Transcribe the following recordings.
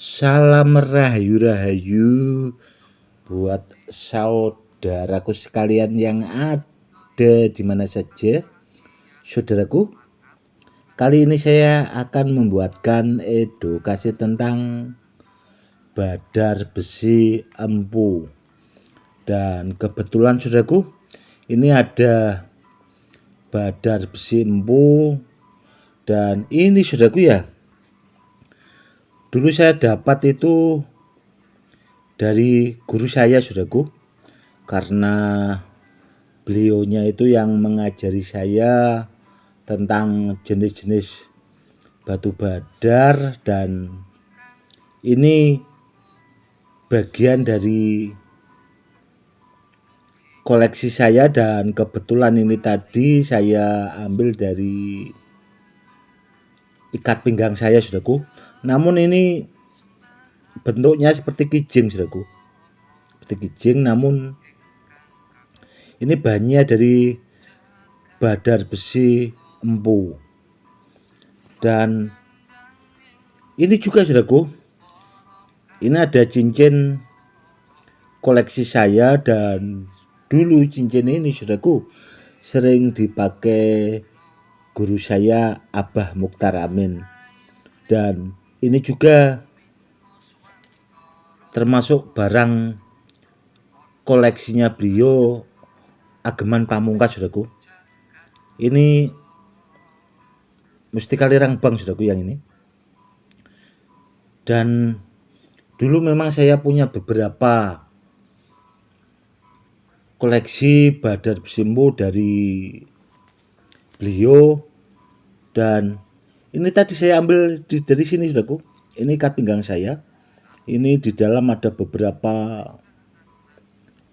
Salam rahayu-rahayu buat saudaraku sekalian yang ada di mana saja. Saudaraku, kali ini saya akan membuatkan edukasi tentang badar besi empu. Dan kebetulan saudaraku, ini ada badar besi empu. Dan ini saudaraku ya, dulu saya dapat itu dari guru saya saudaraku, karena beliaunya itu yang mengajari saya tentang jenis-jenis batu badar, dan ini bagian dari koleksi saya, dan kebetulan ini tadi saya ambil dari ikat pinggang saya saudaraku. Namun ini bentuknya seperti kijing saudaraku, seperti kijing, namun ini bahannya dari badar besi empu. Dan ini juga saudaraku, ini ada cincin koleksi saya, dan dulu cincin ini saudaraku sering dipakai guru saya Abah Mukhtar Amin. Dan ini juga termasuk barang koleksinya beliau Ageman Pamungkas saudaraku. Ini Mustika Lirang Bang saudaraku yang ini. Dan dulu memang saya punya beberapa koleksi badar besi empu dari beliau. Dan ini tadi saya ambil dari sini saudaraku. Ini ikat pinggang saya. Ini di dalam ada beberapa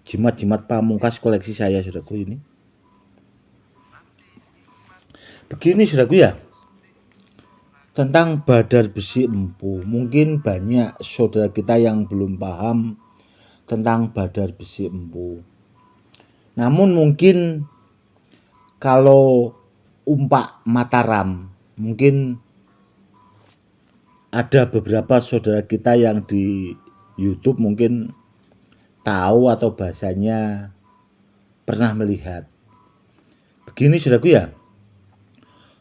jimat-jimat pamungkas koleksi saya saudaraku ini. Begini saudaraku ya, tentang badar besi empu. Mungkin banyak saudara kita yang belum paham tentang badar besi empu. Namun mungkin kalau umpak Mataram, mungkin ada beberapa saudara kita yang di YouTube mungkin tahu atau bahasanya pernah melihat. Begini saudaraku ya,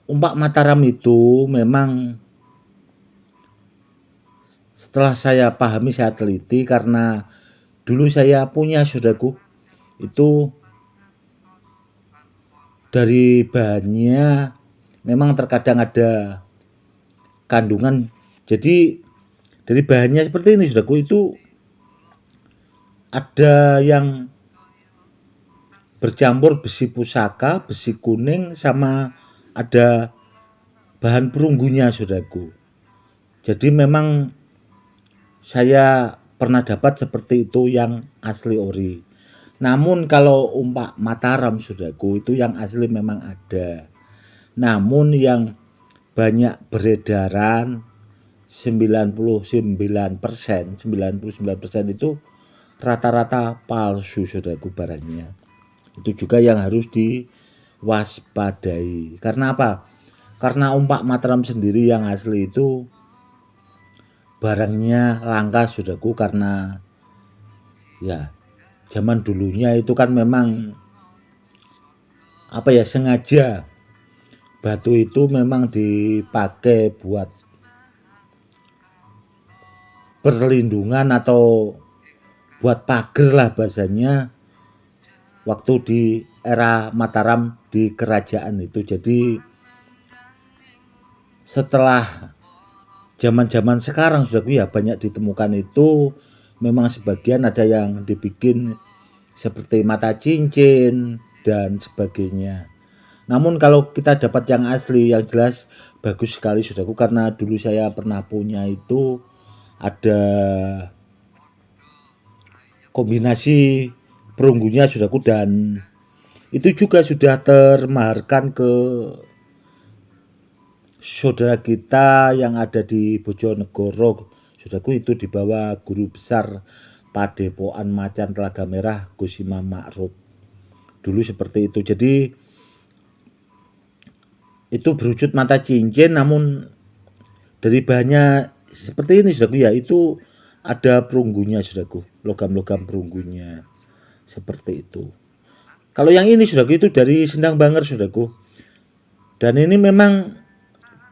umpak Mataram itu memang setelah saya pahami, saya teliti, karena dulu saya punya saudaraku itu dari bahannya memang terkadang ada kandungan. Jadi dari bahannya seperti ini saudaraku, itu ada yang bercampur besi pusaka, besi kuning, sama ada bahan perunggunya saudaraku. Jadi memang saya pernah dapat seperti itu yang asli ori. Namun kalau umpak Mataram saudaraku itu yang asli memang ada. Namun yang banyak beredaran 99% itu rata-rata palsu saudaraku barangnya. Itu juga yang harus diwaspadai. Karena apa? Karena umpak Mataram sendiri yang asli itu barangnya langka saudaraku, karena ya zaman dulunya itu kan memang sengaja batu itu memang dipakai buat perlindungan atau buat pagar lah bahasanya, waktu di era Mataram di kerajaan itu. Jadi setelah zaman-zaman sekarang saudaraku ya, banyak ditemukan itu memang sebagian ada yang dibikin seperti mata cincin dan sebagainya. Namun kalau kita dapat yang asli, yang jelas bagus sekali saudaraku, karena dulu saya pernah punya itu ada kombinasi perunggunya saudaraku, dan itu juga sudah termaharkan ke saudara kita yang ada di Bojonegoro saudaraku, itu di bawah guru besar Padepokan Macan Telaga Merah Gus Imam Ma'ruf. Dulu seperti itu. Jadi itu berwujud mata cincin, namun dari bahannya seperti ini saudaraku ya, itu ada perunggunya saudaraku, logam-logam perunggunya seperti itu. Kalau yang ini saudaraku itu dari Sendang Banger saudaraku, dan ini memang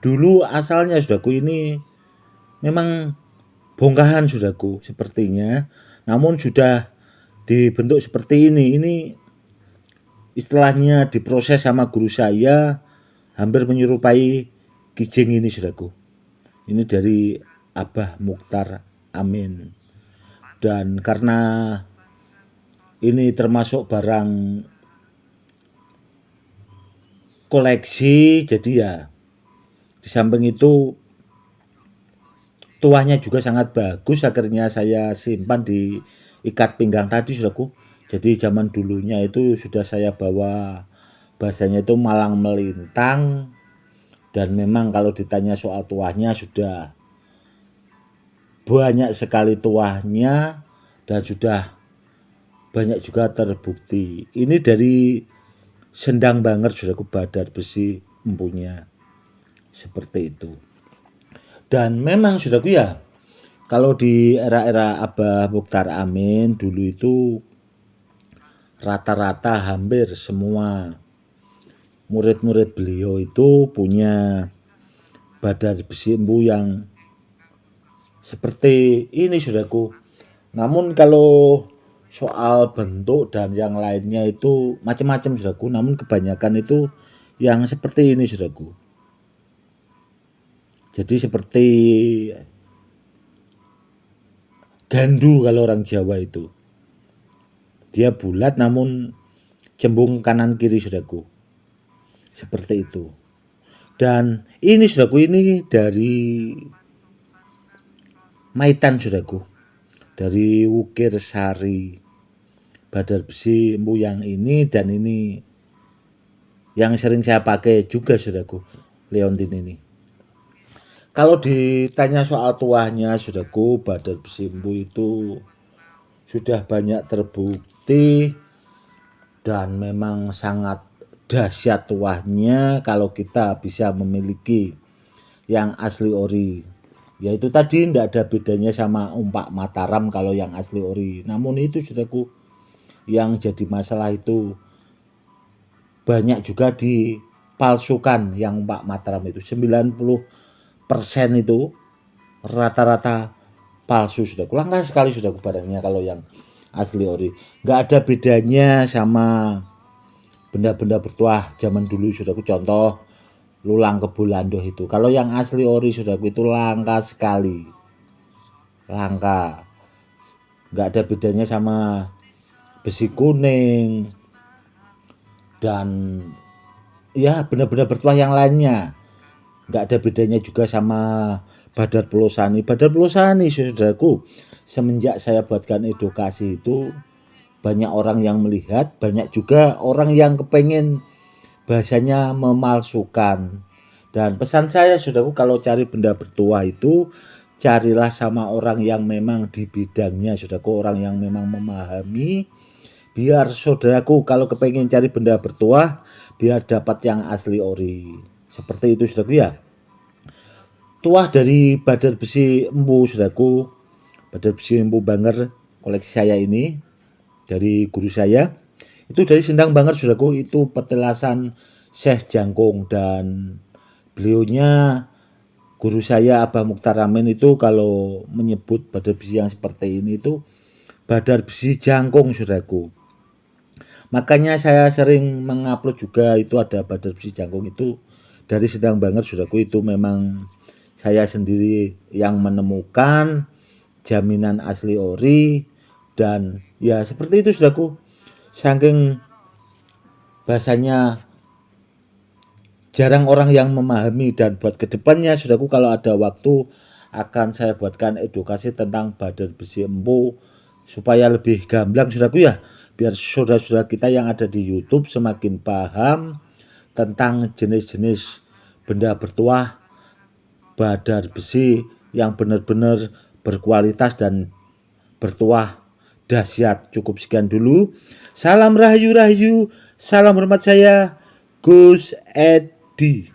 dulu asalnya saudaraku ini memang bongkahan saudaraku sepertinya, namun sudah dibentuk seperti ini. Ini istilahnya diproses sama guru saya hampir menyerupai kijing ini saudaraku. Ini dari Abah Mukhtar Amin. Dan karena ini termasuk barang koleksi, jadi ya di samping itu tuahnya juga sangat bagus, akhirnya saya simpan di ikat pinggang tadi saudaraku. Jadi zaman dulunya itu sudah saya bawa, bahasanya itu malang melintang, dan memang kalau ditanya soal tuahnya sudah banyak sekali tuahnya dan sudah banyak juga terbukti. Ini dari Sendang Banger saudaraku, Badar Besi empunya seperti itu. Dan memang saudaraku ya, kalau di era-era Abah Mukhtar Amin dulu itu rata-rata hampir semua murid-murid beliau itu punya Badar Besi Empu yang seperti ini saudaraku. Namun kalau soal bentuk dan yang lainnya itu macam-macam saudaraku, namun kebanyakan itu yang seperti ini saudaraku. Jadi seperti gandu kalau orang Jawa itu. Dia bulat namun cembung kanan kiri saudaraku. Seperti itu. Dan ini saudaraku, ini dari Maitan saudaraku, dari Wukir Sari Badar Besi Empu yang ini, dan ini yang sering saya pakai juga saudaraku, Leontin ini. Kalau ditanya soal tuahnya saudaraku, Badar Besi Empu itu sudah banyak terbukti dan memang sangat dahsyat tuahnya kalau kita bisa memiliki yang asli ori. Yaitu tadi tidak ada bedanya sama umpak Mataram kalau yang asli ori. Namun itu saudaraku, yang jadi masalah itu banyak juga dipalsukan. Yang umpak Mataram itu 90% itu rata-rata palsu saudaraku. Langka sekali saudaraku barangnya kalau yang asli ori. Nggak ada bedanya sama benda-benda bertuah zaman dulu saudaraku. Contoh lulang Kebolandoh itu. Kalau yang asli ori saudaraku itu langka sekali. Langka. Nggak ada bedanya sama besi kuning dan ya benda-benda bertuah yang lainnya. Nggak ada bedanya juga sama Badar Pelosani. Badar Pelosani saudaraku, semenjak saya buatkan edukasi itu banyak orang yang melihat, banyak juga orang yang kepengen bahasanya memalsukan. Dan pesan saya saudaraku, kalau cari benda bertuah itu carilah sama orang yang memang di bidangnya saudaraku, orang yang memang memahami, biar saudaraku kalau kepengen cari benda bertuah biar dapat yang asli ori. Seperti itu saudaraku ya. Tuah dari Badar Besi Empu saudaraku, Badar Besi Empu Banger koleksi saya ini dari guru saya, itu dari Sendang Banger saudaraku, itu petilasan Syekh Jangkung. Dan beliaunya guru saya Abah Mukhtar Amin itu kalau menyebut badar besi yang seperti ini itu badar besi jangkung saudaraku. Makanya saya sering mengupload juga itu ada badar besi jangkung itu dari Sendang Banger saudaraku. Itu memang saya sendiri yang menemukan, jaminan asli ori. Dan ya seperti itu saudaraku, saking bahasanya jarang orang yang memahami. Dan buat kedepannya saudaraku, kalau ada waktu akan saya buatkan edukasi tentang badar besi empu supaya lebih gamblang saudaraku ya, biar saudara-saudara kita yang ada di YouTube semakin paham tentang jenis-jenis benda bertuah badar besi yang benar-benar berkualitas dan bertuah dahsyat. Cukup sekian dulu. Salam rahayu-rahayu, salam hormat saya Gus Edi.